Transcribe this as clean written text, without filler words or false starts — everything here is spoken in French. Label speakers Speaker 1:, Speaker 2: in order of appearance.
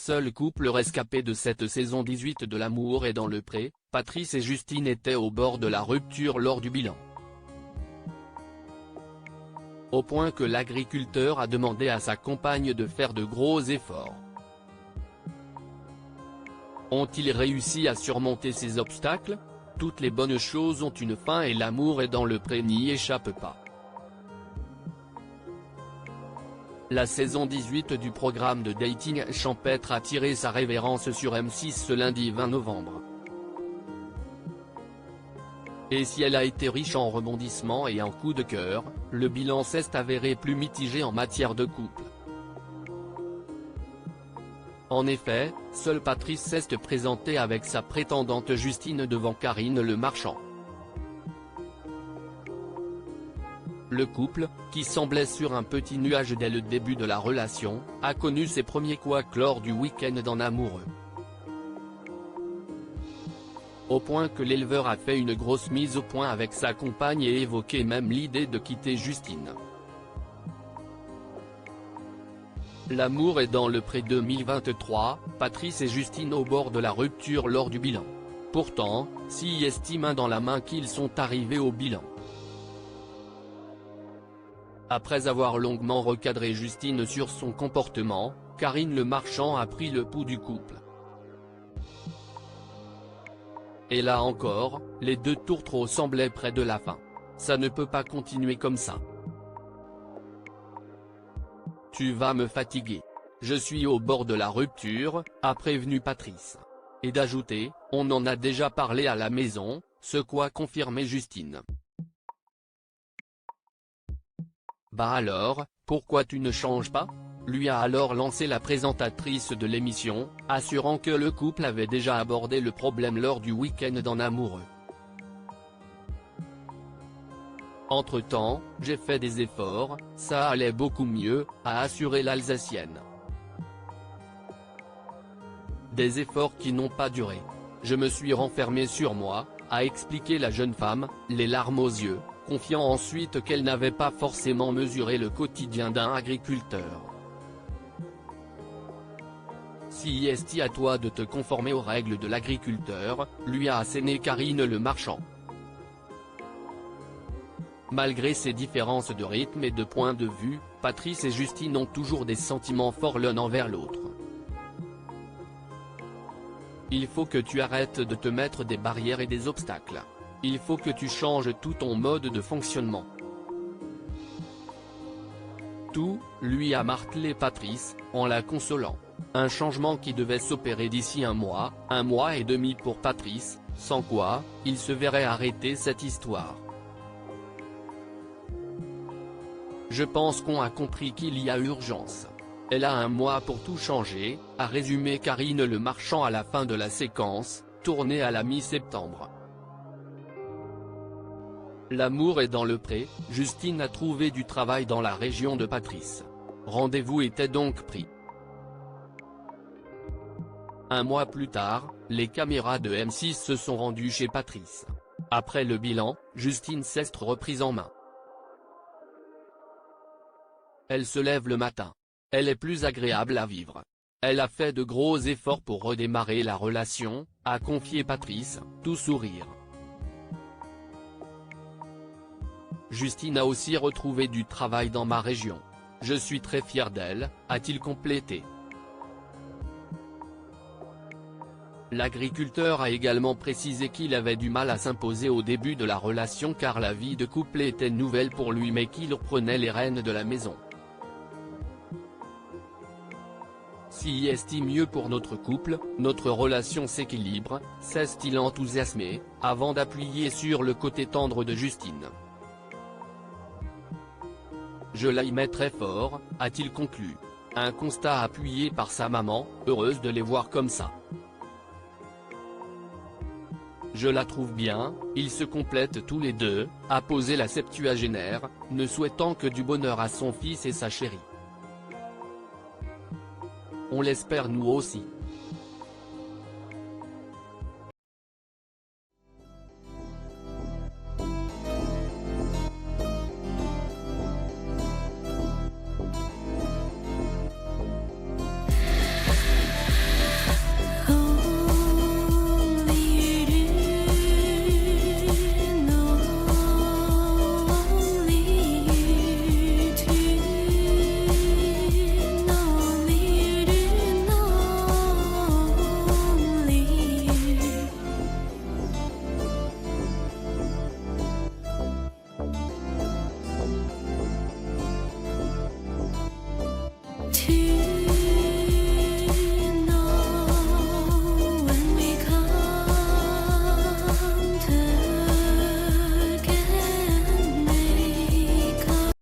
Speaker 1: Seul couple rescapé de cette saison 18 de L'amour est dans le pré, Patrice et Justine étaient au bord de la rupture lors du bilan. Au point que l'agriculteur a demandé à sa compagne de faire de gros efforts. Ont-ils réussi à surmonter ces obstacles? Toutes les bonnes choses ont une fin et L'amour est dans le pré n'y échappe pas. La saison 18 du programme de dating champêtre a tiré sa révérence sur M6 ce lundi 20 novembre. Et si elle a été riche en rebondissements et en coups de cœur, le bilan s'est avéré plus mitigé en matière de couple. En effet, seul Patrice s'est présenté avec sa prétendante Justine devant Karine Le Marchand. Le couple, qui semblait sur un petit nuage dès le début de la relation, a connu ses premiers couacs lors du week-end d'en amoureux. Au point que l'éleveur a fait une grosse mise au point avec sa compagne et évoqué même l'idée de quitter Justine. L'amour est dans le pré 2023, Patrice et Justine au bord de la rupture lors du bilan. Pourtant, s'y estiment main dans la main qu'ils sont arrivés au bilan. Après avoir longuement recadré Justine sur son comportement, Karine Le Marchand a pris le pouls du couple. Et là encore, les deux tourtereaux semblaient près de la fin. Ça ne peut pas continuer comme ça. Tu vas me fatiguer. Je suis au bord de la rupture, a prévenu Patrice. Et d'ajouter, on en a déjà parlé à la maison, ce qu'a confirmé Justine. Bah alors, pourquoi tu ne changes pas? Lui a alors lancé la présentatrice de l'émission, assurant que le couple avait déjà abordé le problème lors du week-end d'en amoureux. Entre-temps, j'ai fait des efforts, ça allait beaucoup mieux, a assuré l'Alsacienne. Des efforts qui n'ont pas duré. Je me suis renfermée sur moi, a expliqué la jeune femme, les larmes aux yeux, confiant ensuite qu'elle n'avait pas forcément mesuré le quotidien d'un agriculteur. Si est à toi de te conformer aux règles de l'agriculteur, lui a asséné Karine Le Marchand. Malgré ces différences de rythme et de point de vue, Patrice et Justine ont toujours des sentiments forts l'un envers l'autre. Il faut que tu arrêtes de te mettre des barrières et des obstacles. Il faut que tu changes tout ton mode de fonctionnement. Tout, lui a martelé Patrice, en la consolant. Un changement qui devait s'opérer d'ici un mois et demi pour Patrice, sans quoi, il se verrait arrêter cette histoire. Je pense qu'on a compris qu'il y a urgence. Elle a un mois pour tout changer, a résumé Karine Le Marchand à la fin de la séquence, tournée à la mi-septembre. L'amour est dans le pré, Justine a trouvé du travail dans la région de Patrice. Rendez-vous était donc pris. Un mois plus tard, les caméras de M6 se sont rendues chez Patrice. Après le bilan, Justine s'est reprise en main. Elle se lève le matin. Elle est plus agréable à vivre. Elle a fait de gros efforts pour redémarrer la relation, a confié Patrice, tout sourire. Justine a aussi retrouvé du travail dans ma région. Je suis très fier d'elle, a-t-il complété. L'agriculteur a également précisé qu'il avait du mal à s'imposer au début de la relation car la vie de couple était nouvelle pour lui mais qu'il reprenait les rênes de la maison. Si est mieux pour notre couple, notre relation s'équilibre, s'est-il enthousiasmé, avant d'appuyer sur le côté tendre de Justine. Je l'aimais très fort, a-t-il conclu. Un constat appuyé par sa maman, heureuse de les voir comme ça. Je la trouve bien, ils se complètent tous les deux, a posé la septuagénaire, ne souhaitant que du bonheur à son fils et sa chérie. On l'espère nous aussi.